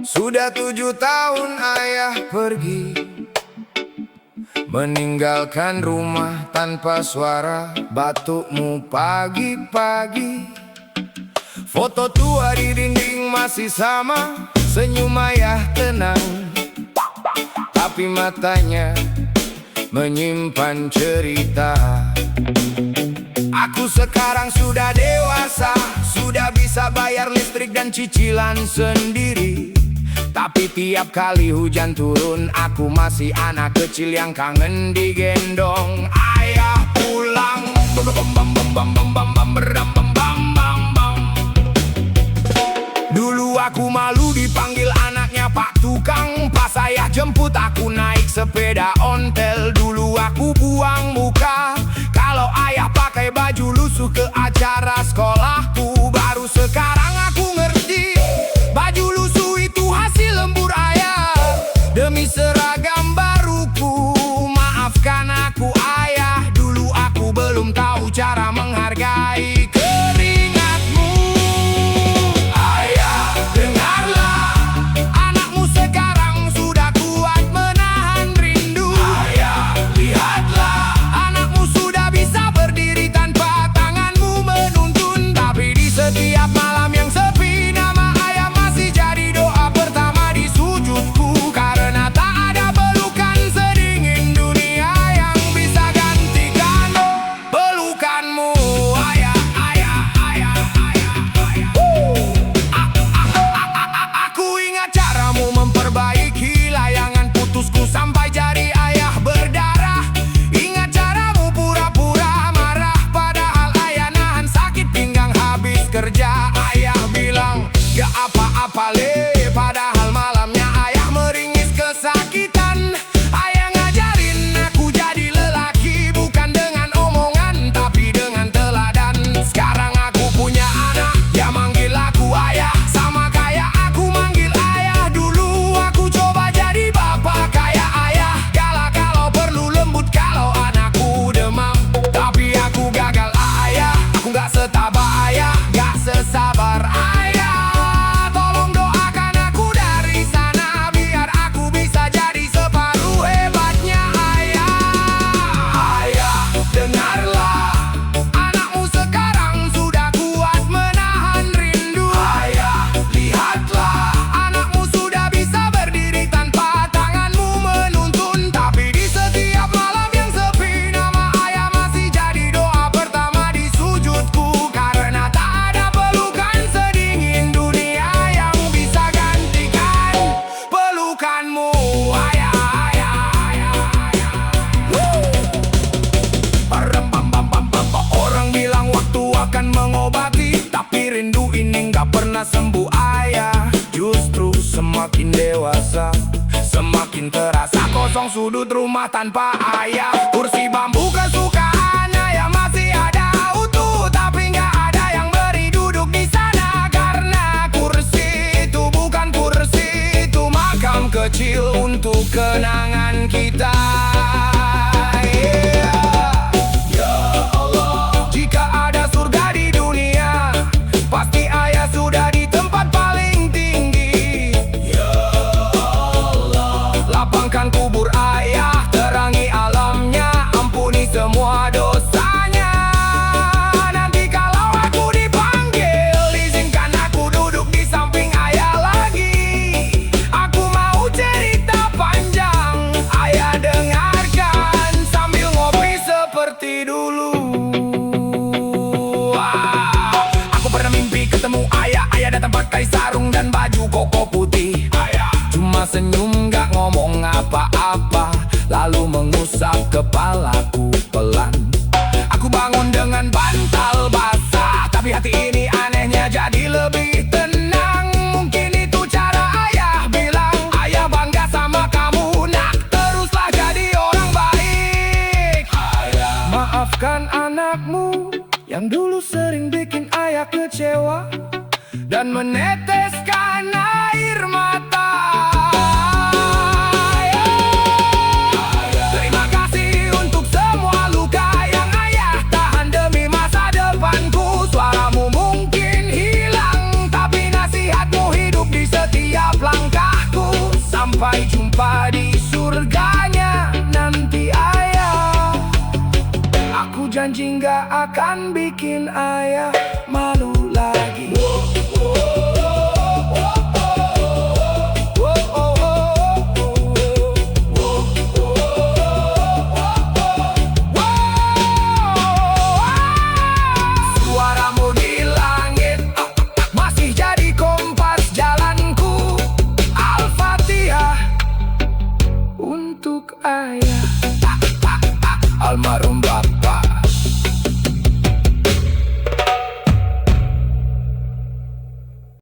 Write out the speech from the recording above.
Sudah 7 tahun ayah pergi, meninggalkan rumah tanpa suara. Batukmu pagi-pagi, foto tua di dinding masih sama. Senyum ayah tenang, tapi matanya menyimpan cerita. Aku sekarang sudah dewasa, sudah bisa bayar listrik dan cicilan sendiri. Tapi tiap kali hujan turun, aku masih anak kecil yang kangen digendong. Ayah pulang, dulu aku malu dipanggil anaknya Pak Tukang. Pas ayah jemput aku naik sepeda ontel. Dulu aku buang muka kalau ayah pakai baju lusuh ke acara sekolahku. Baru sekarang aku ngerti, baju lusuh itu hasil lembur ayah demi seragam baruku. Maafkan aku ayah, dulu aku belum tahu cara menghargai keringatmu. Ayah, dengarlah, anakmu sekarang sudah kuat menahan rindu. Ayah, lihatlah, anakmu sudah bisa berdiri tanpa tanganmu menuntun. Tapi di setiap malam yang sepi, nama ayah masih jadi doa pertama di sujudku. Karena tak ada pelukan sedingin dunia yang bisa gantikan pelukanmu. Ayah, ayah, ayah, ayah, ayah. Aku ingat caramu memperbaiki layangan putusku sampai jari ayah berdarah. Ingat caramu pura-pura marah padahal ayah nahan sakit pinggang habis kerja. Ayah bilang gak apa-apa le, padahal malamnya ayah meringis kesakitan. Ayah ngajarin aku jadi lelaki, bukan dengan omongan tapi dengan teladan. Sekarang aku punya anak, dia manggil aku ayah, sama kayak aku manggil ayah. Dulu aku coba jadi bapak kayak ayah, galak kalau perlu, lembut kalau anakku demam. Tapi aku gagal ayah, aku gak setabah ayah, gak sesabar ayah. Tolong doakan aku dari sana, biar aku bisa jadi separuh hebatnya ayah. Ayah, dengarlah, anakmu sekarang sudah kuat menahan rindu. Ayah, lihatlah, anakmu sudah bisa berdiri tanpa tanganmu menuntun. Tapi di setiap malam yang sepi, nama ayah masih jadi doa pertama di sujudku. Karena tak ada pelukan sedingin dunia yang bisa gantikan pelukanmu. Ayah, ayah, ayah, ayah. Orang bilang waktu akan mengobati, tapi rindu ini gak pernah sembuh ayah. Justru semakin dewasa, semakin terasa kosong sudut rumah tanpa ayah. Kursi bambu kesukaan ayah masih ada utuh, tapi gak ada yang beri duduk di sana. Karena kursi itu bukan kursi, itu makam kecil untuk kenangan kita. Ya Allah, jika ada surga di dunia, pasti ayah sudah di tempat paling tinggi. Ya Allah, lapangkan kubur ayah, terangi alamnya, ampuni semua dosanya. Nanti kalau aku dipanggil, izinkan aku duduk di samping ayah lagi. Aku mau cerita panjang, ayah dengarkan sambil ngopi seperti dulu. Aku pernah mimpi ketemu ayah, ayah datang pakai sarung dan baju koko putih. Ayah cuma senyum gak ngomong apa-apa, lalu mengusap kepalaku pelan. Aku bangun dengan bantal basah, tapi hati ini anehnya jadi lebih tenang. Mungkin itu cara ayah bilang, ayah bangga sama kamu nak, teruslah jadi orang baik. Maafkan anakmu yang dulu sering bikin ayah kecewa dan meneteskan air mata. Terima kasih untuk semua luka Nggak akan bikin ayah malu.